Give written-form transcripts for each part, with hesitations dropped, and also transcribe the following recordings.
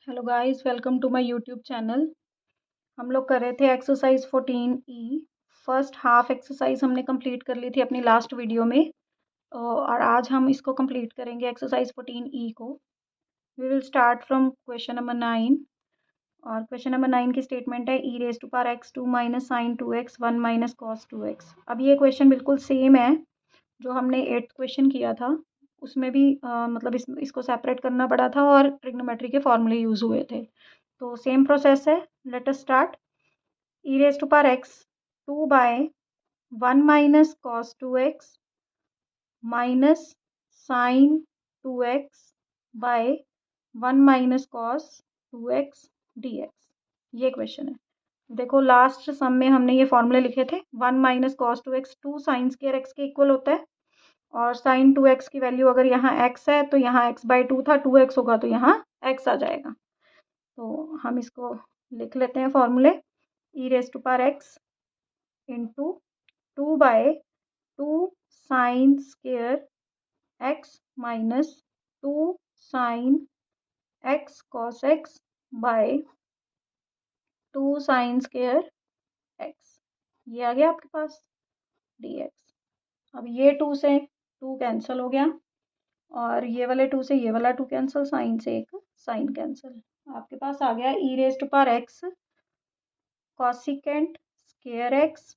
Hello guys, welcome to my YouTube channel. हम लोग कर रहे थे exercise 14E। First half exercise हमने कंप्लीट कर ली थी अपनी लास्ट वीडियो में, और आज हम इसको कंप्लीट करेंगे एक्सरसाइज 14E को। We will start from question number 9। और क्वेश्चन नंबर 9 की स्टेटमेंट है e raise to power x 2 minus sine 2x 1 minus cos 2x। अब ये क्वेश्चन बिल्कुल सेम है जो हमने 8th क्वेश्चन किया था। उसमें भी मतलब इसको सेपरेट करना पड़ा था और ट्रिग्नोमेट्री के फॉर्मूले यूज़ हुए थे। तो सेम प्रोसेस है। Let us start. E raise to power x 2 by 1 minus cos 2x minus sine 2x by 1 minus cos 2x dx। ये क्वेश्चन है। देखो लास्ट सम में हमने ये फॉर्मूले लिखे थे। 1 minus cos 2x 2 sine square x के इक्वल होता है, और साइन 2x की वैल्यू अगर यहाँ x है तो यहाँ x/2 था, 2x होगा तो यहाँ x आ जाएगा। तो हम इसको लिख लेते हैं फॉर्मूले। E raise to power x into 2 by 2 sine square x minus 2 sine x cos x by 2 sine square x. ये आ गया आपके पास dx। अब ये 2 से 2 कैंसिल हो गया, और ये वाले 2 से ये वाला 2 कैंसिल, साइन से एक साइन कैंसिल। आपके पास आ गया e raise to power x cosecant square x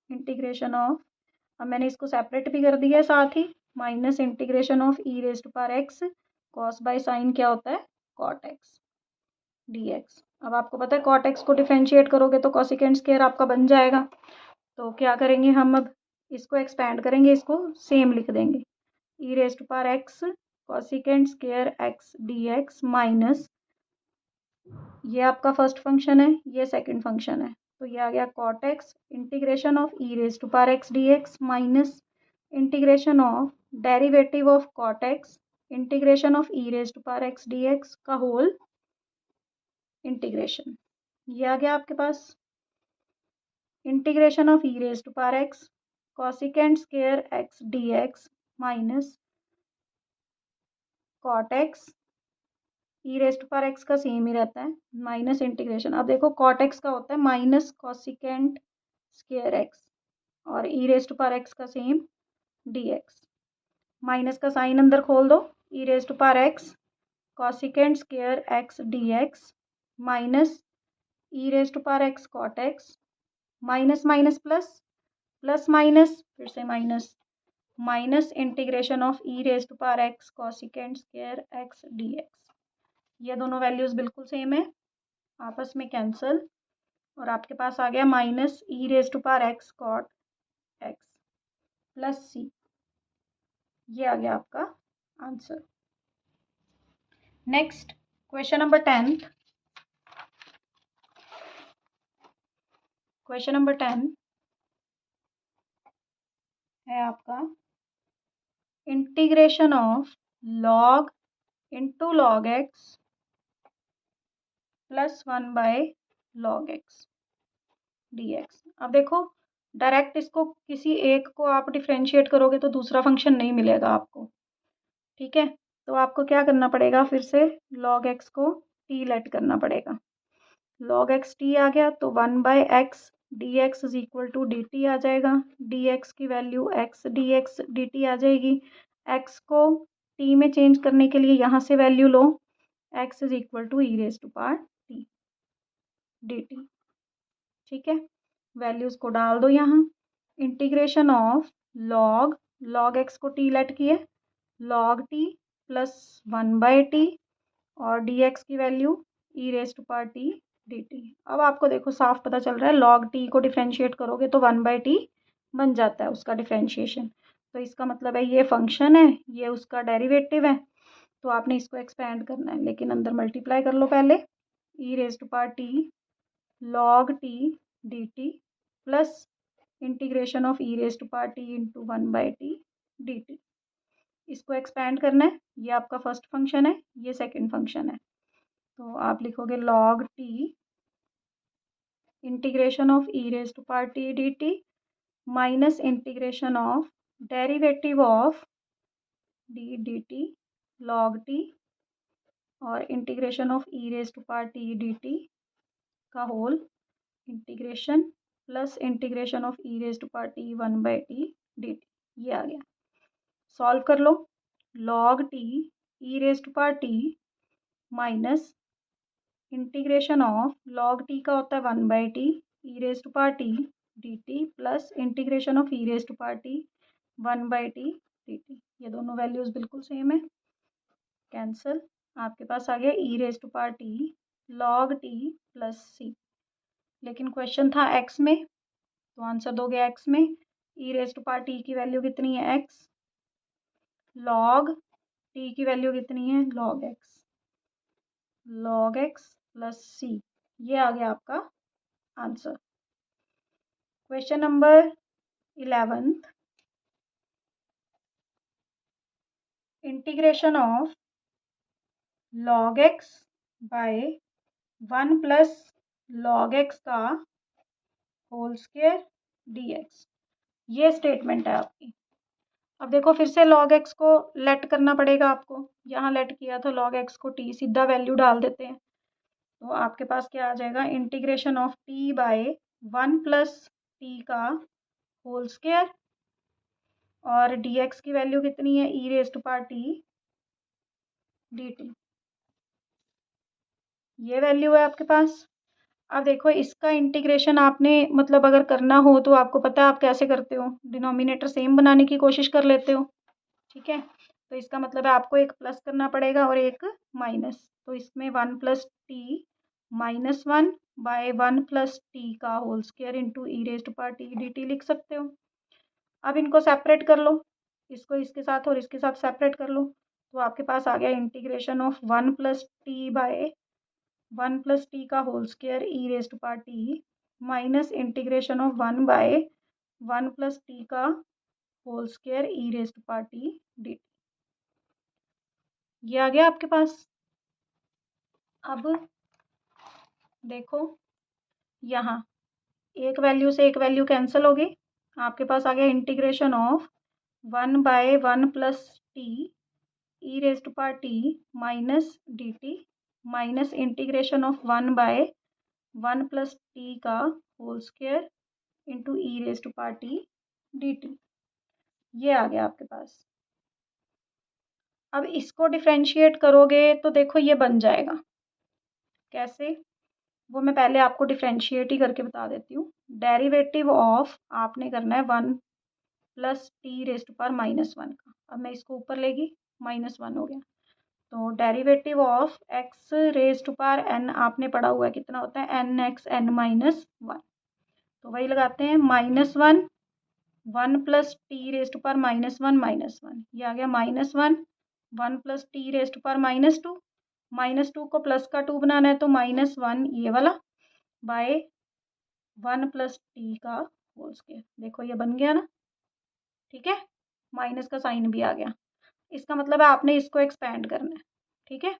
integration of, अब मैंने इसको सेपरेट भी कर दिया है साथ ही, minus integration of e raise to power x cos by sine क्या होता है कॉट एक्स dx। अब आपको पता है कॉट एक्स को डिफरेंशिएट करोगे तो कॉसिकेंट स्क्वायर आपका बन जाएगा। तो क्या करेंगे हम, अब इसको एक्सपैंड करेंगे, इसको सेम लिख देंगे। E raise to power x cosecant square x dx minus, ये आपका फर्स्ट फंक्शन है, ये सेकंड फंक्शन है, तो ये आ गया cot x integration of e raise to power x dx minus integration of derivative of cot x integration of e raise to power x dx का होल इंटीग्रेशन। ये आ गया आपके पास integration of e raise to power x cosecant square x dx minus cot x, e raise to power x का same ही रहता है, माइनस इंटीग्रेशन। अब देखो कॉट एक्स का होता है माइनस कॉसिकेंट स्क्वायर एक्स, और e raise to power x का सेम dx। माइनस का साइन अंदर खोल दो, e raise to power x cosecant square x dx minus e raise to power x cot x, minus minus plus, plus minus फिर से minus, minus integration of e raise to power x cosecant square x dx। ये दोनों values बिल्कुल same है, आपस में cancel, और आपके पास आ गया minus e raise to power x cot x plus सी। ये आ गया आपका answer. Next question number 10। Question number 10 है आपका integration of log into log x plus 1 by log x dx। अब देखो डायरेक्ट इसको किसी एक को आप डिफ्रेंशिएट करोगे तो दूसरा फंक्शन नहीं मिलेगा आपको, ठीक है। तो आपको क्या करना पड़ेगा, फिर से लॉग एक्स को टी लेट करना पड़ेगा। लॉग एक्स टी आ गया तो 1 by x d x is equal to d t आ जाएगा। डी एक्स की value x d x d t आ जाएगी। एक्स को टी में चेंज करने के लिए यहाँ से वैल्यू लो, x is equal to e raise to power t d t, ठीक है। वैल्यूज को डाल दो यहाँ। Integration of log, log x को टी लेट किए, log t plus 1 by t, और डी एक्स की value e raise to power t d t. अब आपको देखो साफ पता चल रहा है, लॉग टी को डिफ्रेंशिएट करोगे तो 1 बाय टी बन जाता है उसका डिफ्रेंशिएशन। तो इसका मतलब है ये फंक्शन है, ये उसका डेरिवेटिव है, तो आपने इसको एक्सपेंड करना है, लेकिन अंदर मल्टीप्लाई कर लो पहले। E raise to power t log t d t plus integration of e raise to power t into 1 by t d t. इसको एक्सपेंड करना है, ये आपका फर्स्ट फंक्शन है, ये सेकंड फंक्शन है। तो आप लिखोगे log t integration of e raise to power t d t minus integration of derivative of d d t log t, और integration of e raise to power t d t का whole integration plus integration of e raise to power t 1/t dt, ये आ गया। Solve कर लो। log t e raise to power t minus integration of log t का होता है 1/t E raise to power t dt plus integration of e raise to power t 1/t dt। ये दोनों वैल्यूज बिल्कुल same है, cancel. आपके पास आ गया e raise to power t log t plus C. लेकिन क्वेश्चन था x में, तो आंसर दोगे x में। ई रेज टू पावर टी की वैल्यू कितनी है x, log t की वैल्यू कितनी है log x प्लस सी, ये आ गया आपका answer. Question number 11, integration of log x by 1 plus log x का होल स्क्वायर dx, ये स्टेटमेंट है आपकी। अब देखो फिर से log x को लेट करना पड़ेगा आपको, यहाँ लेट किया तो log x को t, सीधा वैल्यू डाल देते हैं। तो आपके पास क्या आ जाएगा, integration of t by 1 plus t का होल स्क्वायर और dx की वैल्यू कितनी है e raise to power t dt, ये वैल्यू है आपके पास। अब देखो इसका इंटीग्रेशन आपने मतलब अगर करना हो तो आपको पता है आप कैसे करते हो, डिनोमिनेटर सेम बनाने की कोशिश कर लेते हो, ठीक है। तो इसका मतलब है आपको एक प्लस करना पड़ेगा और एक माइनस। तो इसमें 1 plus t minus 1 by 1 plus t का whole square into e raise to power t d t लिख सकते हो। अब इनको सेपरेट कर लो, इसको इसके साथ और इसके साथ सेपरेट कर लो, तो आपके पास आ गया integration of 1 plus t by 1 plus t का whole square e raise to power t minus integration of 1 by 1 plus t का whole square e raise to power t d, ये आ गया आपके पास। अब देखो यहाँ एक वैल्यू से एक वैल्यू कैंसिल होगी, आपके पास आ गया integration of 1 by 1 plus t e raise to power t minus d t minus integration of 1 by 1 plus t का whole square into e raise to power t d t, ये आ गया आपके पास। अब इसको डिफ्रेंशिएट करोगे तो देखो ये बन जाएगा, कैसे वो मैं पहले आपको डिफ्रेंशिएट ही करके बता देती हूँ। डेरिवेटिव ऑफ आपने करना है 1 plus t raise to power -1 का। अब मैं इसको ऊपर लेगी, -1 हो गया। तो derivative of x raise to power n आपने पढ़ा हुआ है कितना होता है, nx n-1। तो वही लगाते हैं -1 1 plus t raise to power -1, ये आ गया -1 1 plus t raise to power -2 को प्लस का 2 बनाना है तो -1 ये वाला बाय 1 प्लस टी का होल स्क्वायर। देखो ये बन गया ना, ठीक है, माइनस का साइन भी आ गया। इसका मतलब है आपने इसको एक्सपेंड करना है, ठीक है।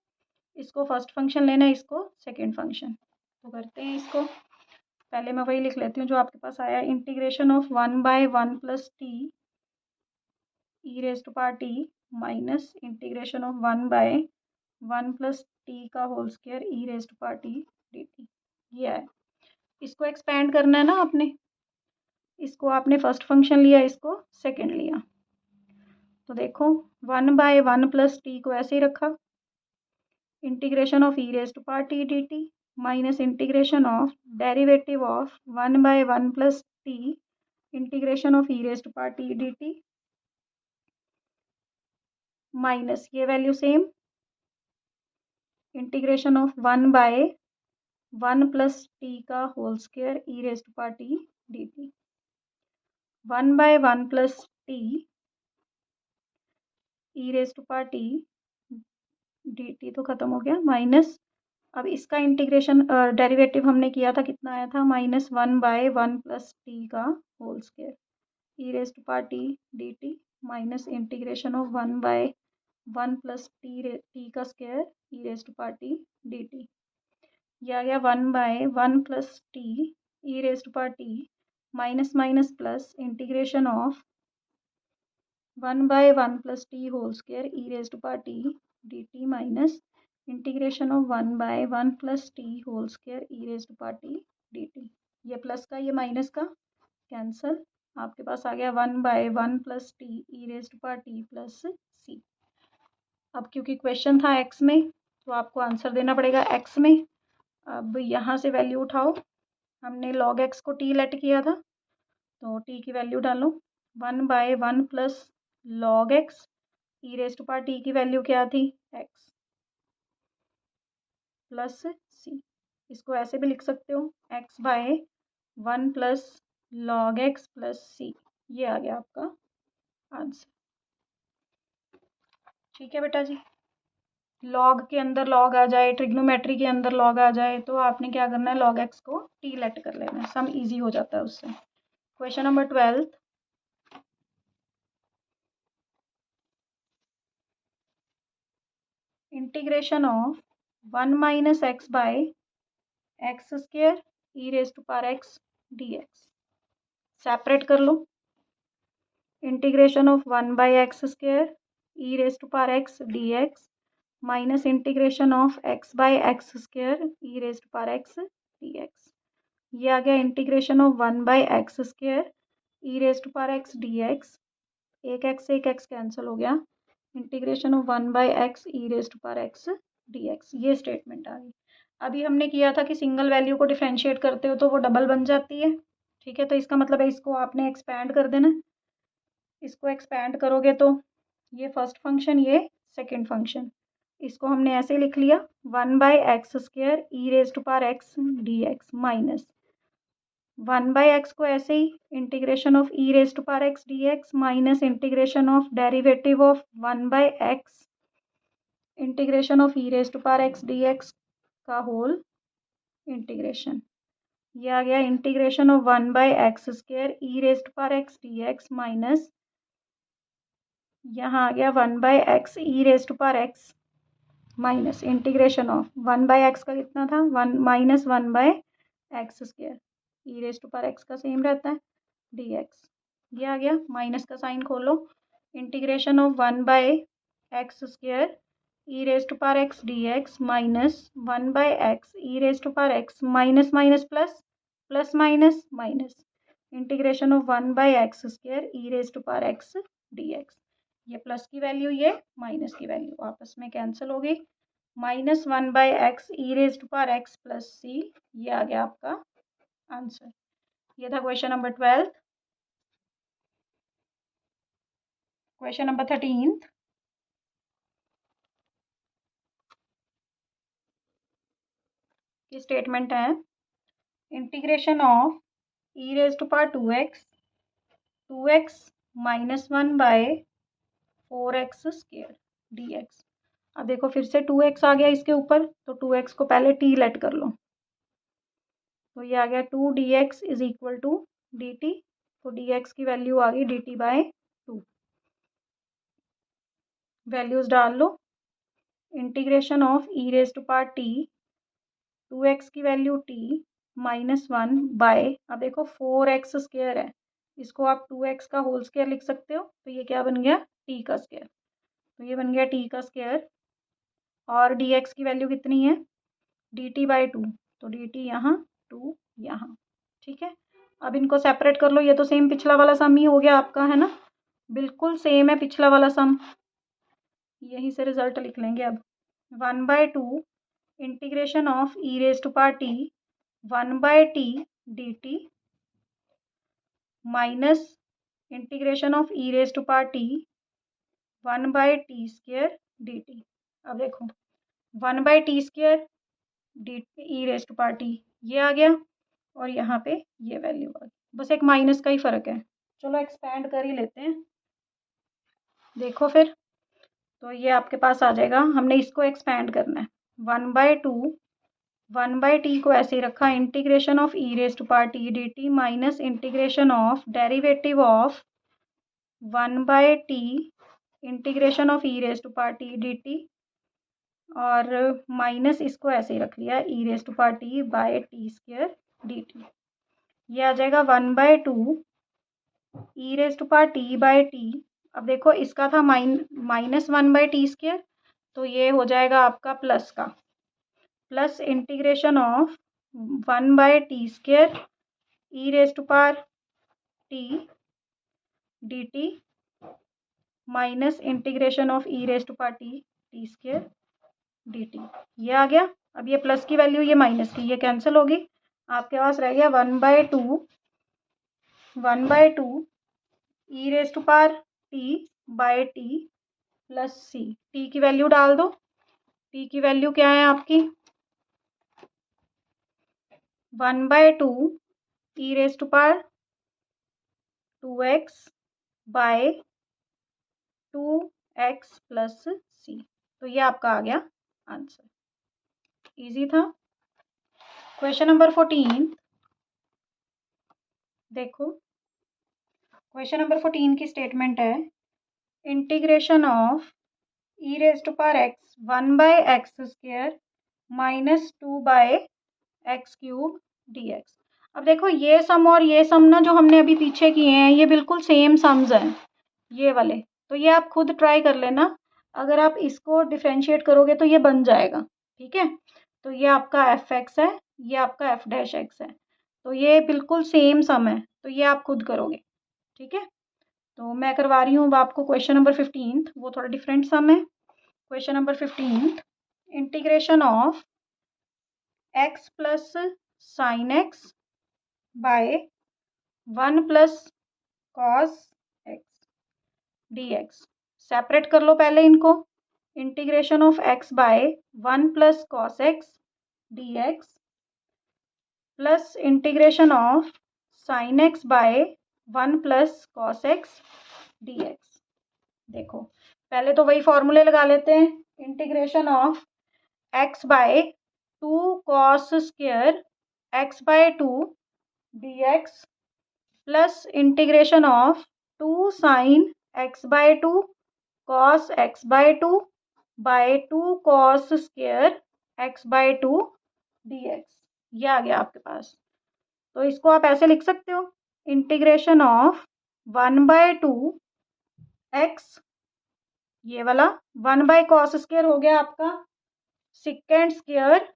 इसको फर्स्ट फंक्शन लेना है, इसको सेकेंड फंक्शन। तो करते हैं इसको, पहले मैं वही लिख लेती हूँ जो आपके पास आया, integration of 1 by 1 plus t e raise to power t minus integration of 1 by 1 plus t का whole square e raise to power t d t, ये है। इसको एक्सपेंड करना है ना आपने, इसको आपने फर्स्ट फंक्शन लिया, इसको सेकेंड लिया। तो देखो 1 बाय 1 प्लस टी को ऐसे ही रखा, integration of e raise to power t d t minus integration of derivative of 1 by 1 plus t integration of e raise to power t d t minus ये value same integration of 1 by 1 plus t का whole square e raise to power t d t 1 by 1 plus t e raise to power t d t तो खत्म हो गया minus. अब इसका integration derivative हमने किया था, कितना आया था, -1 बाय 1 प्लस टी का whole square e raise to power t d t minus integration of 1 by 1 plus t का square e raise to power t d t, ये आ गया 1 by 1 plus t e raise to power t minus minus plus integration of 1 by 1 plus t whole square e raise to power t d t minus integration of 1/1 plus t whole square e raise to power t d t. ये plus का ये minus का cancel, आपके पास आ गया 1/1 plus t e raise to power t plus c. अब क्योंकि क्वेश्चन था एक्स में तो आपको आंसर देना पड़ेगा एक्स में। अब यहाँ से वैल्यू उठाओ, हमने लॉग एक्स को टी लेट किया था तो टी की वैल्यू डालो 1/1 plus log x e raise to power t की वैल्यू क्या थी एक्स प्लस सी। इसको ऐसे भी लिख सकते हो x/1 plus log x plus सी। ये आ गया आपका आंसर। ठीक है बेटा जी, लॉग के अंदर लॉग आ जाए, ट्रिग्नोमेट्री के अंदर लॉग आ जाए तो आपने क्या करना है, लॉग एक्स को टी लेट कर लेना है, सम इजी हो जाता है उससे। Question number 12, integration of 1 minus x by x square e raise to power x d x. Separate कर लो, integration of 1 by x square e raise to power x d x minus integration of x by x square e raise to power x d x. ये आ गया integration of 1 by x square e raise to power x d x. एक x cancel हो गया, integration of 1 by x e raise to power x d x. ये statement आ गई। अभी हमने किया था कि सिंगल वैल्यू को डिफ्रेंशिएट करते हो तो वो डबल बन जाती है। ठीक है, तो इसका मतलब है इसको आपने एक्सपैंड कर देना। इसको एक्सपैंड करोगे तो ये फर्स्ट फंक्शन, ये सेकंड फंक्शन, इसको हमने ऐसे लिख लिया 1 by x square e raise to power x d x minus 1 by x को ऐसे ही integration of e raise to power x d x minus integration of derivative of 1 by x integration of e raise to power x d x का whole integration. ये आ गया integration of 1 by x square e raise to power x d x minus यहाँ आ गया 1 by x e raise to power x minus integration of 1 by x का कितना था 1 minus 1 by x square e raise to power x का same रहता है D x. ये आ गया, माइनस का साइन खोलो, integration of 1 by x square e raise to power x d x minus 1 by x e raise to power x minus minus plus plus minus minus integration of 1 by x square e raise to power x d x. ये plus की value, ये minus की value आपस में cancel हो गई, minus 1 by x e raise to power x plus सी। ये आ गया आपका आंसर। ये था क्वेश्चन नंबर 12। क्वेश्चन नंबर 13, की स्टेटमेंट है integration of e raise to power 2x minus 1 by 4x square d x. अब देखो फिर से 2x आ गया इसके ऊपर, तो 2x को पहले t लेट कर लो, तो ये आ गया 2 dx is equal to dt। तो dx की वैल्यू आ गई dt बाय 2, वैल्यूज डाल लो, integration of e raise to power t 2x की वैल्यू t माइनस 1 बाय, अब देखो 4x स्क्वायर है, इसको आप 2x का होल स्क्वायर लिख सकते हो, तो ये क्या बन गया t का स्क्वायर, तो ये बन गया t का स्क्वायर। और dx की वैल्यू कितनी है dt बाय 2, तो dt यहाँ 2 यहाँ। ठीक है, अब इनको सेपरेट कर लो, ये तो सेम पिछला वाला सम ही हो गया आपका, है ना, बिल्कुल सेम है पिछला वाला सम, यहीं से रिजल्ट लिख लेंगे। अब 1 by 2 integration of e raise to power t 1 by t d t minus integration of e raise to power t 1 by t square d t. अब देखो 1 by t square d e raise to power t, ये आ गया, और यहाँ पे ये value आ गई, बस एक माइनस का ही फर्क है। चलो एक्सपैंड कर ही लेते हैं, देखो फिर, तो ये आपके पास आ जाएगा, हमने इसको एक्सपैंड करना है 1 बाय 2 1 बाय टी को ऐसे ही रखा, integration of e raise to power t d t minus integration of derivative of 1 by t integration of e raise to power t d t, और माइनस इसको ऐसे ही रख लिया e raise to power t by t square d t. ये आ जाएगा 1 by 2 e raise to power t by t. अब देखो इसका था माइनस 1 बाय टी स्क्वायर, तो ये हो जाएगा आपका प्लस का, plus integration of 1/t² e raise to power t dt minus integration of e raise to power t² dt। ये आ गया। अब ये प्लस की वैल्यू, ये माइनस की, ये कैंसिल होगी। आपके पास रह गया 1/2 e raise to power t/t plus c. T की वैल्यू डाल दो। टी की वैल्यू क्या है आपकी? 1/2 e raise to power 2x by 2x plus c. तो ये आपका आ गया आंसर। इजी था। क्वेश्चन नंबर 14 देखो। क्वेश्चन नंबर 14 की स्टेटमेंट है, integration of e raise to power x 1/x² minus 2/x³ dx। अब देखो ये सम और ये सम ना जो हमने अभी पीछे किए हैं, ये बिल्कुल सेम सम्स हैं, ये वाले। तो ये आप खुद ट्राई कर लेना। अगर आप इसको डिफ्रेंशिएट करोगे तो ये बन जाएगा, ठीक है। तो ये आपका f(x) है, ये आपका f'(x) है। तो ये बिल्कुल सेम सम है, तो ये आप खुद करोगे, ठीक है। तो मैं करवा रही हूँ आपको क्वेश्चन नंबर 15, वो थोड़ा डिफरेंट सम है। Question number 15, integration of x plus sine x by 1 plus cos x dx। Separate कर लो पहले इनको। Integration of x by 1 plus cos x dx plus integration of sine x by 1 plus cos x dx। देखो पहले तो वही फॉर्मूले लगा लेते हैं। Integration of x by 2 cos square x by 2 dx plus integration of 2 sine x by 2 cos x by 2 by 2 cos square x by 2 dx। ये आ गया आपके पास। तो इसको आप ऐसे लिख सकते हो, इंटीग्रेशन ऑफ 1/2 x, ये वाला 1 कॉस स्क्वायर हो गया आपका second square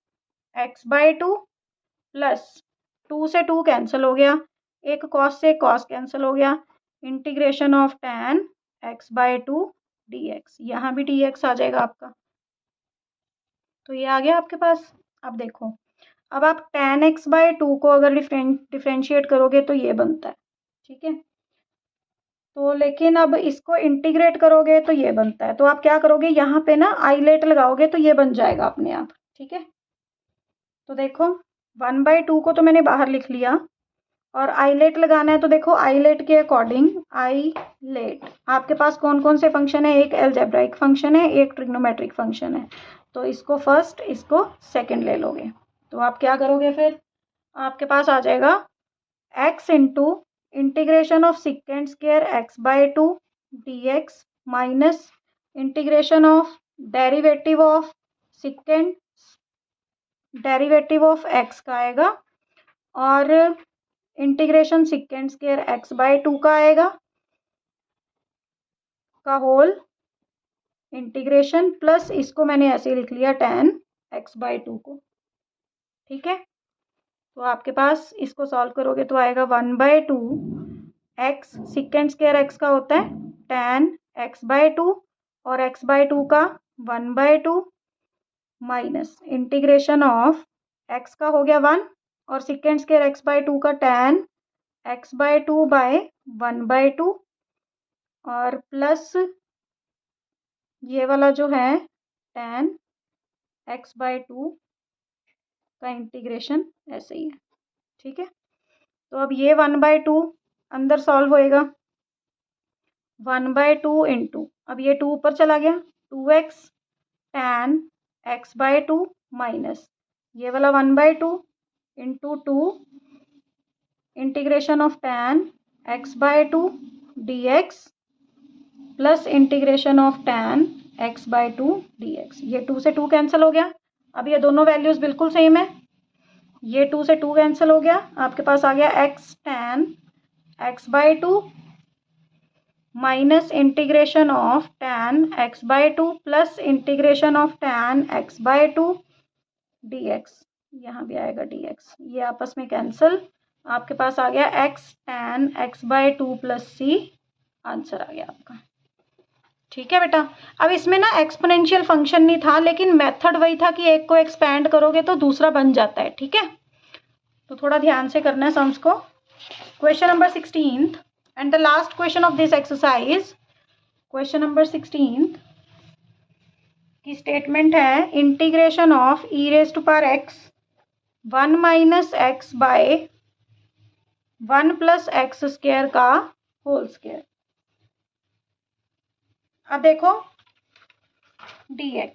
x by 2 plus 2 से 2 कैंसिल हो गया, एक कॉस से कॉस कैंसिल हो गया, integration of tan x by 2 dx। यहाँ भी dx आ जाएगा आपका। तो ये आ गया आपके पास। अब देखो, अब आप tan x बाय 2 को अगर डिफ्रेंशिएट करोगे तो ये बनता है, ठीक है। तो लेकिन अब इसको इंटीग्रेट करोगे तो ये बनता है। तो आप क्या करोगे, यहाँ पे ना आइलेट लगाओगे तो ये बन जाएगा अपने आप, ठीक है। तो देखो 1/2 को तो मैंने बाहर लिख लिया, और आइलेट लगाना है। तो देखो आइलेट के अकॉर्डिंग, आइलेट आपके पास कौन कौन से फंक्शन है, एक एल्जेब्राइक फंक्शन है, एक ट्रिग्नोमेट्रिक फंक्शन है। तो इसको फर्स्ट, इसको सेकंड ले लोगे। तो आप क्या करोगे फिर, आपके पास आ जाएगा x into integration of second square x by 2 dx minus integration of derivative of second derivative of x का आएगा, और integration second square x by 2 का आएगा का होल इंटीग्रेशन, प्लस इसको मैंने ऐसे लिख लिया tan x बाय 2 को, ठीक है। तो आपके पास इसको सॉल्व करोगे तो आएगा 1/2 x, सेकेंड स्क्वायर x का होता है tan x बाय 2, और x बाय 2 का 1/2 माइनस इंटीग्रेशन ऑफ x का हो गया 1, और सेकेंड स्क्वायर x बाय 2 का tan x बाय 2 बाय 1/2, और प्लस ये वाला जो है tan x बाय 2 का इंटीग्रेशन ऐसे ही है, ठीक है। तो अब ये 1/2 अंदर सॉल्व होएगा, 1/2 इंटू, अब ये 2 ऊपर चला गया, 2x tan x by 2 minus ये वाला 1/2 into 2 integration of tan x by 2 dx plus integration of tan x by 2 dx। ये 2 से 2 कैंसिल हो गया। अब ये दोनों वैल्यूज बिल्कुल सेम है, ये 2 से 2 कैंसिल हो गया। आपके पास आ गया x tan x by 2 minus integration of tan x/2 plus integration of tan x/2 dx, यहाँ भी आएगा dx, ये आपस में कैंसिल, आपके पास आ गया x tan x/2 plus c, answer आ गया आपका। ठीक है बेटा, अब इसमें ना एक्सपोनेंशियल फंक्शन नहीं था, लेकिन मेथड वही था कि एक को एक्सपैंड करोगे तो दूसरा बन जाता है। ठीक है, तो थोड़ा ध्यान से करना है सम्स को। Question number 16 and the last question of this exercise, question number 16 की स्टेटमेंट है integration of e raise to power x 1 minus x by 1 plus x square का होल स्क्वायर। अब देखो dx,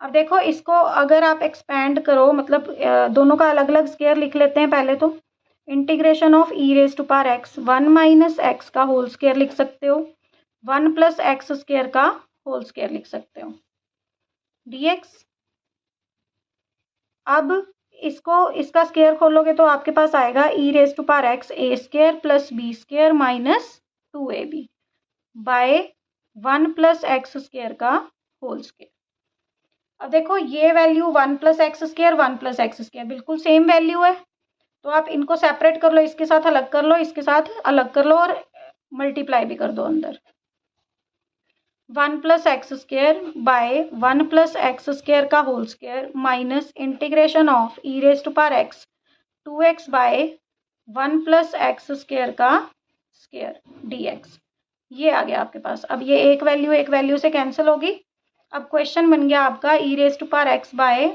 अब देखो इसको अगर आप एक्सपैंड करो, मतलब दोनों का अलग अलग स्क्वायर लिख लेते हैं पहले। तो integration of e raise to power x 1 minus x का होल स्क्वायर लिख सकते हो, 1 प्लस एक्स स्क्वायर का होल स्क्वायर लिख सकते हो dx। अब इसको इसका स्क्वायर खोलोगे तो आपके पास आएगा e raise to power x a square plus b square minus 2ab by 1 plus x square का होल स्क्वायर। अब देखो ये value 1 plus x square 1 plus x square बिल्कुल सेम वैल्यू है, तो आप इनको सेपरेट कर लो, इसके साथ अलग कर लो, इसके साथ अलग कर लो और मल्टीप्लाई भी कर दो अंदर। 1 plus x square by 1 plus x square का whole square minus integration of e raise to power x 2x by 1 plus x square का स्क्वायर dx, ये आ गया आपके पास। अब ये एक वैल्यू से कैंसिल होगी। अब क्वेश्चन बन गया आपका e raise to power x by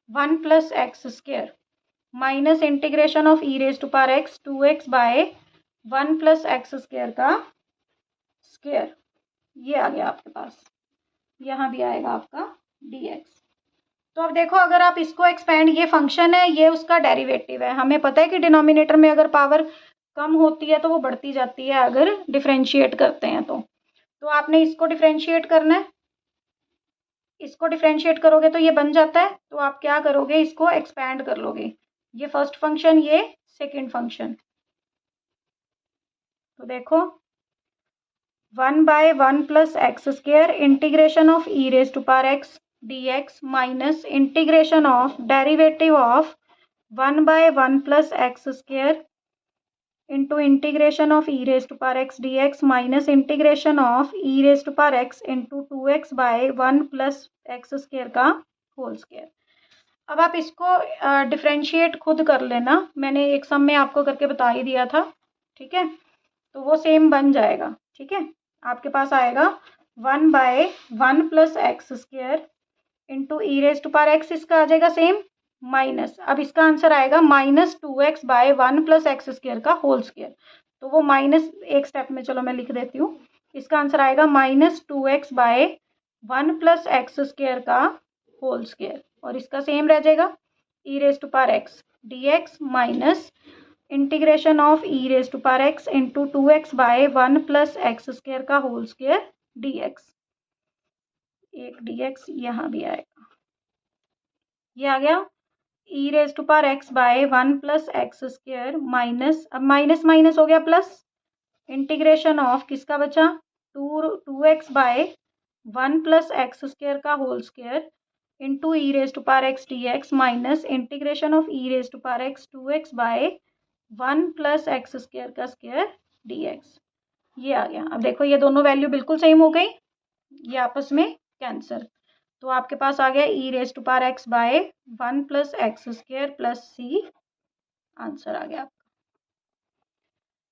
1 plus x square minus integration of e raise to power x 2x by 1 plus x square का स्क्वायर, ये आ गया आपके पास। यहाँ भी आएगा आपका dx। तो अब देखो अगर आप इसको एक्सपेंड, ये फंक्शन है, ये उसका डेरिवेटिव है, हमें पता है कि डिनोमिनेटर में अगर पावर कम होती है तो वो बढ़ती जाती है अगर डिफरेंशिएट करते हैं तो आपने इसको डिफरेंशिएट करना है, इसको डिफरेंशिएट करोगे तो ये बन जाता है। तो आप क्या करोगे, इसको एक्सपैंड कर लोगे, ये फर्स्ट फंक्शन, ये सेकंड फंक्शन। तो देखो 1 by 1 plus x square integration of e raise to power x dx minus integration of derivative of 1 by 1 plus x square into integration of e raise to power x dx minus integration of e raise to power x into 2x by 1 plus x square का whole square. अब आप इसको differentiate खुद कर लेना, मैंने एक सम में आपको करके बता ही दिया था। ठीक है, तो वो सेम बन जाएगा। ठीक है, आपके पास आएगा 1 by 1 plus x square into e raise to power x, इसका आ जाएगा सेम माइनस, अब इसका आंसर आएगा minus 2x by 1 plus x square का होल स्क्वायर। तो वो माइनस एक स्टेप में, चलो मैं लिख देती हूँ, इसका आंसर आएगा minus 2x by 1 plus x square का होल स्क्वायर, और इसका सेम रह जाएगा e raise to power x dx minus integration of e raise to power x into 2x by 1 plus x square का होल स्क्वायर dx, एक dx यहाँ भी आएगा, ये आ गया e raise to power x by 1 plus x square minus, अब minus minus हो गया प्लस, इंटीग्रेशन ऑफ किसका बचा 2x by 1 plus x square का whole square into e raise to power x dx minus integration of e raise to power x 2x by 1 plus x square का square dx, ये आ गया। अब देखो ये दोनों वैल्यू बिल्कुल सेम हो गई, ये आपस में कैंसिल, तो आपके पास आ गया e raise to power x by 1 plus x square plus c, answer आ गया आपका।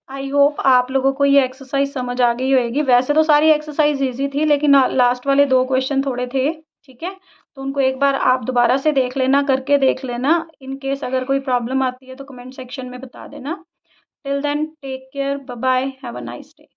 आई होप आप लोगों को ये एक्सरसाइज समझ आ गई होगी। वैसे तो सारी एक्सरसाइज इजी थी, लेकिन लास्ट वाले 2 क्वेश्चन थोड़े थे। ठीक है, तो उनको एक बार आप दोबारा से देख लेना, करके देख लेना। इन केस अगर कोई प्रॉब्लम आती है तो कमेंट सेक्शन में बता देना। Till then take care, bye bye, have a nice day.